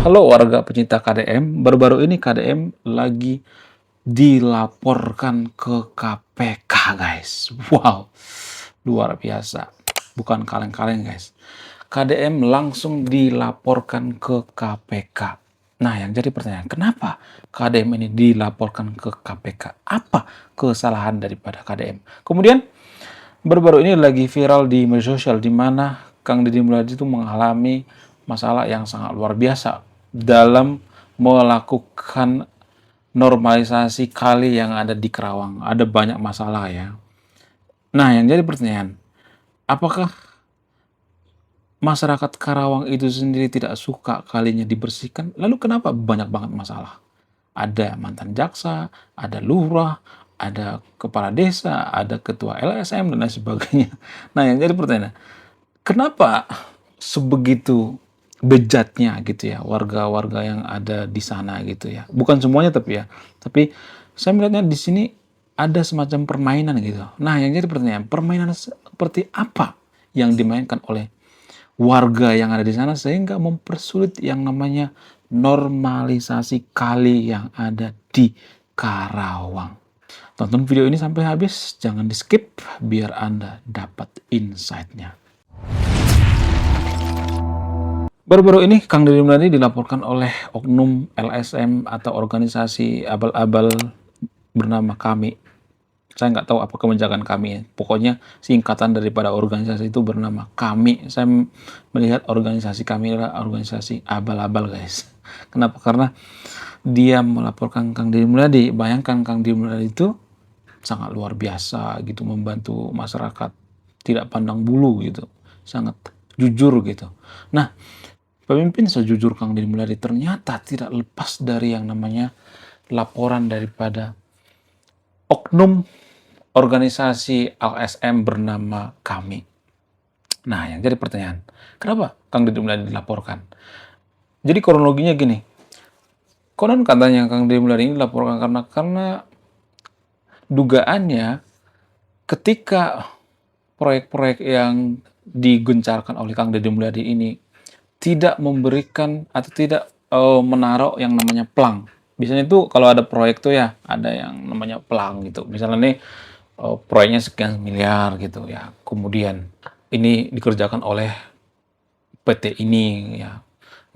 Halo warga pecinta KDM, baru-baru ini KDM lagi dilaporkan ke KPK guys. Wow, luar biasa. Bukan kaleng-kaleng guys. KDM langsung dilaporkan ke KPK. Nah, yang jadi pertanyaan, kenapa KDM ini dilaporkan ke KPK? Apa kesalahan daripada KDM? Kemudian, baru-baru ini lagi viral di media sosial di mana Kang Deddy Mulyadi itu mengalami masalah yang sangat luar biasa dalam melakukan normalisasi kali yang ada di Karawang. Ada banyak masalah ya. Nah, yang jadi pertanyaan, apakah masyarakat Karawang itu sendiri tidak suka kalinya dibersihkan? Lalu kenapa banyak banget masalah? Ada mantan jaksa, ada lurah, ada kepala desa, ada ketua LSM, dan lain sebagainya. Nah, yang jadi pertanyaan, kenapa sebegitu bejatnya gitu ya warga-warga yang ada di sana gitu ya? Bukan semuanya tapi ya. Tapi saya melihatnya di sini ada semacam permainan gitu. Nah, yang jadi pertanyaan, permainan seperti apa yang dimainkan oleh warga yang ada di sana sehingga mempersulit yang namanya normalisasi kali yang ada di Karawang? Tonton video ini sampai habis, jangan di-skip biar Anda dapat insight-nya. Baru-baru ini Kang Deddy Mulyadi dilaporkan oleh oknum LSM atau organisasi abal-abal bernama KAMI. Saya nggak tahu apa kebijakan KAMI ya. Pokoknya singkatan daripada organisasi itu bernama KAMI. Saya melihat organisasi KAMI adalah organisasi abal-abal guys. Kenapa? Karena dia melaporkan Kang Deddy Mulyadi. Bayangkan Kang Deddy Mulyadi itu sangat luar biasa gitu membantu masyarakat, tidak pandang bulu gitu, sangat jujur gitu. Nah, pemimpin sejujur Kang Deddy Mulyadi ternyata tidak lepas dari yang namanya laporan daripada oknum organisasi LSM bernama KAMI. Nah, yang jadi pertanyaan, kenapa Kang Deddy Mulyadi dilaporkan? Jadi kronologinya gini, konon katanya Kang Deddy Mulyadi ini dilaporkan karena dugaannya ketika proyek-proyek yang digencarkan oleh Kang Deddy Mulyadi ini tidak memberikan atau tidak menaruh yang namanya pelang. Biasanya itu kalau ada proyek tuh ya ada yang namanya pelang gitu. Misalnya nih proyeknya sekian miliar gitu ya. Kemudian ini dikerjakan oleh PT ini ya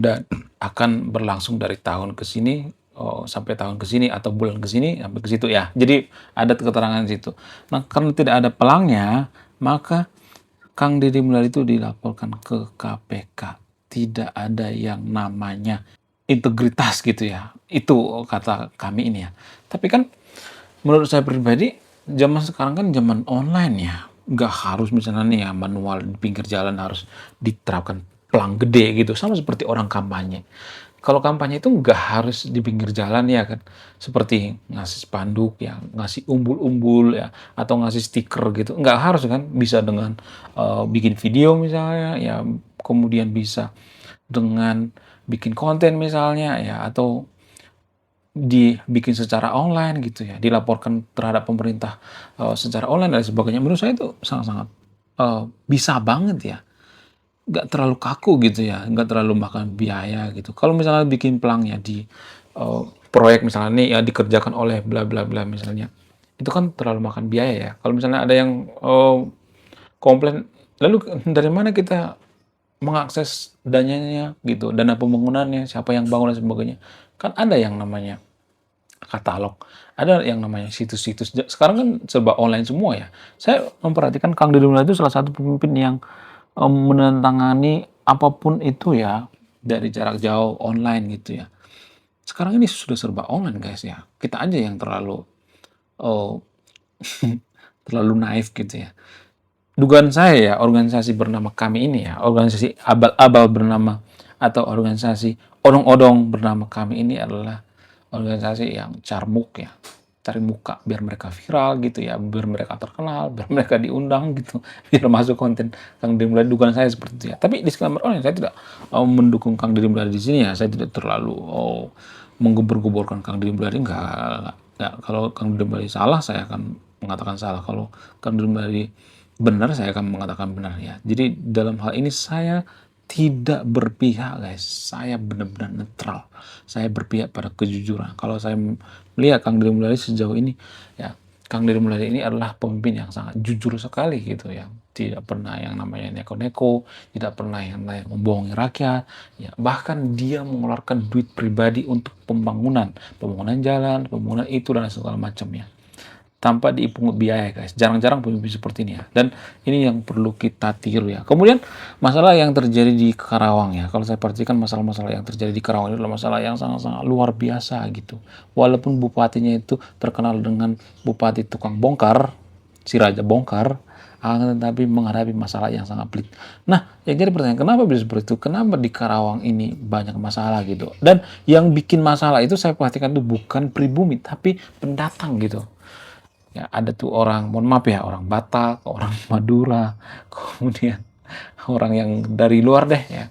dan akan berlangsung dari tahun ke sini sampai tahun ke sini atau bulan ke sini sampai ke situ ya. Jadi ada keterangan di situ. Nah, karena tidak ada pelangnya, maka Kang Deddy Mulyadi itu dilaporkan ke KPK. Tidak ada yang namanya integritas gitu ya. Itu kata kami ini ya. Tapi kan menurut saya pribadi, zaman sekarang kan zaman online ya. Nggak harus misalnya nih ya manual di pinggir jalan harus diterapkan pelang gede gitu. Sama seperti orang kampanye. Kalau kampanye itu nggak harus di pinggir jalan ya kan. Seperti ngasih spanduk ya, ngasih umbul-umbul ya, atau ngasih stiker gitu. Nggak harus kan, bisa dengan bikin video misalnya ya, kemudian bisa dengan bikin konten misalnya ya, atau dibikin secara online gitu ya, dilaporkan terhadap pemerintah secara online dan sebagainya. Menurut saya itu sangat-sangat bisa banget ya, nggak terlalu kaku gitu ya, nggak terlalu makan biaya gitu. Kalau misalnya bikin pelangnya di proyek misalnya nih ya dikerjakan oleh bla bla bla misalnya, itu kan terlalu makan biaya ya. Kalau misalnya ada yang komplain, lalu dari mana kita mengakses dananya gitu, dana pembangunannya, siapa yang bangun dan sebagainya. Kan ada yang namanya katalog, ada yang namanya situs-situs. Sekarang kan serba online semua ya. Saya memperhatikan Kang Deddy Mulyadi itu salah satu pemimpin yang menandatangani apapun itu ya dari jarak jauh online gitu ya. Sekarang ini sudah serba online guys ya. Kita aja yang terlalu oh, terlalu naif gitu ya. Dugaan saya ya organisasi bernama KAMI ini ya, organisasi abal-abal bernama atau organisasi odong-odong bernama KAMI ini adalah organisasi yang carmuk ya, cari muka biar mereka viral gitu ya, biar mereka terkenal, biar mereka diundang gitu, biar masuk konten Kang Deddy Mulyadi. Dugaan saya seperti itu ya. Tapi disclaimer saya tidak mendukung Kang Deddy Mulyadi di sini ya. Saya tidak terlalu menggubur-guburkan Kang Deddy Mulyadi, enggak. Kalau Kang Deddy Mulyadi salah, saya akan mengatakan salah. Kalau Kang Deddy Mulyadi benar, saya akan mengatakan benar ya. Jadi dalam hal ini saya tidak berpihak guys, saya benar-benar netral, saya berpihak pada kejujuran. Kalau saya melihat Kang Deddy Mulyadi sejauh ini, ya Kang Deddy Mulyadi ini adalah pemimpin yang sangat jujur sekali gitu ya, tidak pernah yang namanya neko-neko, tidak pernah yang namanya membohongi rakyat, ya bahkan dia mengeluarkan duit pribadi untuk pembangunan jalan, pembangunan itu dan segala macamnya tanpa dipungut biaya guys. Jarang-jarang pemimpin seperti ini ya. Dan ini yang perlu kita tiru ya. Kemudian masalah yang terjadi di Karawang ya. Kalau saya perhatikan masalah-masalah yang terjadi di Karawang itu adalah masalah yang sangat-sangat luar biasa gitu. Walaupun bupatinya itu terkenal dengan bupati tukang bongkar, si Raja Bongkar, akan tetapi menghadapi masalah yang sangat pelik. Nah, yang jadi pertanyaan, kenapa bisa seperti itu? Kenapa di Karawang ini banyak masalah gitu? Dan yang bikin masalah itu saya perhatikan itu bukan pribumi, tapi pendatang gitu. Ya, ada tuh orang, mohon maaf ya, orang Batak, orang Madura, kemudian orang yang dari luar deh ya,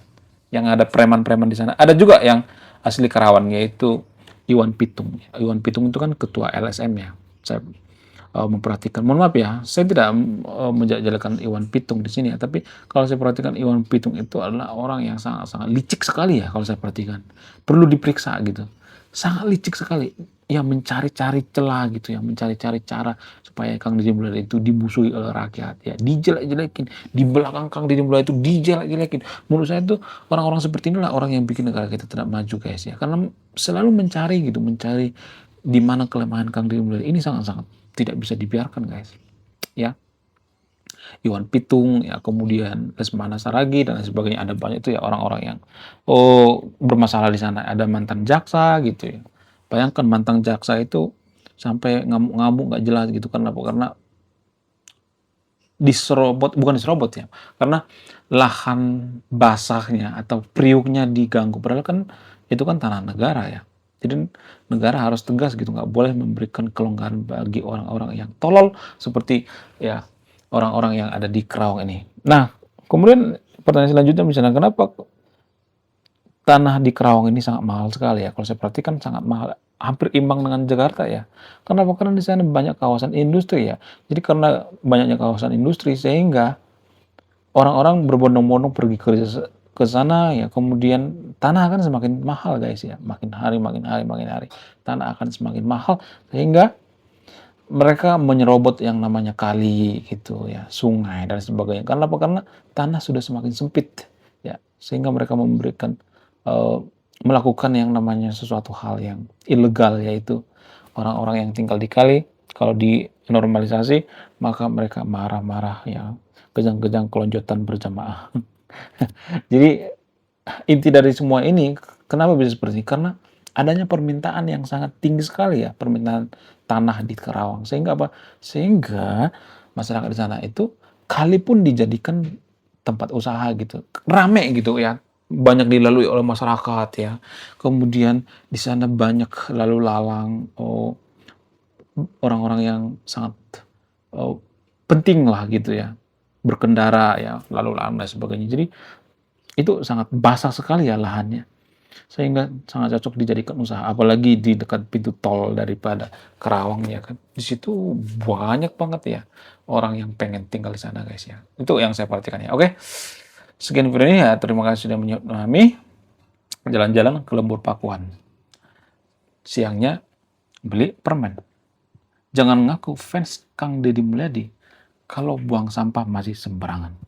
yang ada preman-preman di sana. Ada juga yang asli Karawang yaitu Iwan Pitung. Iwan Pitung itu kan ketua LSM ya. Saya memperhatikan, mohon maaf ya, saya tidak menjelekan Iwan Pitung di sini ya, tapi kalau saya perhatikan Iwan Pitung itu adalah orang yang sangat-sangat licik sekali ya kalau saya perhatikan. Perlu diperiksa gitu. Sangat licik sekali. Ya mencari-cari celah gitu ya, mencari-cari cara supaya Kang Deddy Mulyadi itu dimusuhi oleh rakyat ya, dijelek-jelekin, di belakang Kang Deddy Mulyadi itu dijelek-jelekin. Menurut saya itu orang-orang seperti inilah orang yang bikin negara kita tidak maju guys ya, karena selalu mencari gitu, mencari di mana kelemahan Kang Deddy Mulyadi ini sangat-sangat tidak bisa dibiarkan guys ya. Iwan Pitung ya, kemudian Lesmana Saragi dan lain sebagainya, ada banyak itu ya orang-orang yang bermasalah di sana. Ada mantan jaksa gitu ya, bayangkan mantan jaksa itu sampai ngamuk-ngamuk nggak jelas gitu. Kenapa? Karena diserobot, bukan diserobot ya, karena lahan basahnya atau priuknya diganggu, padahal kan itu kan tanah negara ya. Jadi negara harus tegas gitu, nggak boleh memberikan kelonggaran bagi orang-orang yang tolol seperti ya orang-orang yang ada di Kerawang ini. Nah, kemudian pertanyaan selanjutnya misalnya, kenapa tanah di Kerawang ini sangat mahal sekali ya? Kalau saya perhatikan sangat mahal, hampir imbang dengan Jakarta ya. Kenapa? Karena di sana banyak kawasan industri ya. Jadi karena banyaknya kawasan industri sehingga orang-orang berbondong-bondong pergi kerja ke sana ya, kemudian tanah akan semakin mahal guys ya. Makin hari, makin hari, makin hari. Tanah akan semakin mahal sehingga mereka menyerobot yang namanya kali gitu ya, sungai dan sebagainya. Karena apa? Karena tanah sudah semakin sempit ya, sehingga mereka memberikan eh, melakukan yang namanya sesuatu hal yang ilegal, yaitu orang-orang yang tinggal di kali kalau dinormalisasi maka mereka marah-marah ya, kejang-kejang kelonjotan berjamaah. Jadi inti dari semua ini, kenapa bisa seperti ini? Karena adanya permintaan yang sangat tinggi sekali ya, permintaan tanah di Karawang. Sehingga apa? Sehingga masyarakat di sana itu kali pun dijadikan tempat usaha gitu. Rame gitu ya. Banyak dilalui oleh masyarakat ya. Kemudian di sana banyak lalu lalang orang-orang yang sangat oh, penting lah gitu ya. Berkendara ya, lalu lalang dan sebagainya. Jadi itu sangat basah sekali ya lahannya, sehingga sangat cocok dijadikan usaha, apalagi di dekat pintu tol daripada Kerawang ya kan. Di situ banyak banget ya orang yang pengen tinggal di sana guys ya. Itu yang saya perhatikan ya. Oke, sekian video ini ya. Terima kasih sudah menyemami jalan-jalan ke Lembur Pakuan. Siangnya beli permen. Jangan ngaku fans Kang Deddy Mulyadi kalau buang sampah masih sembarangan.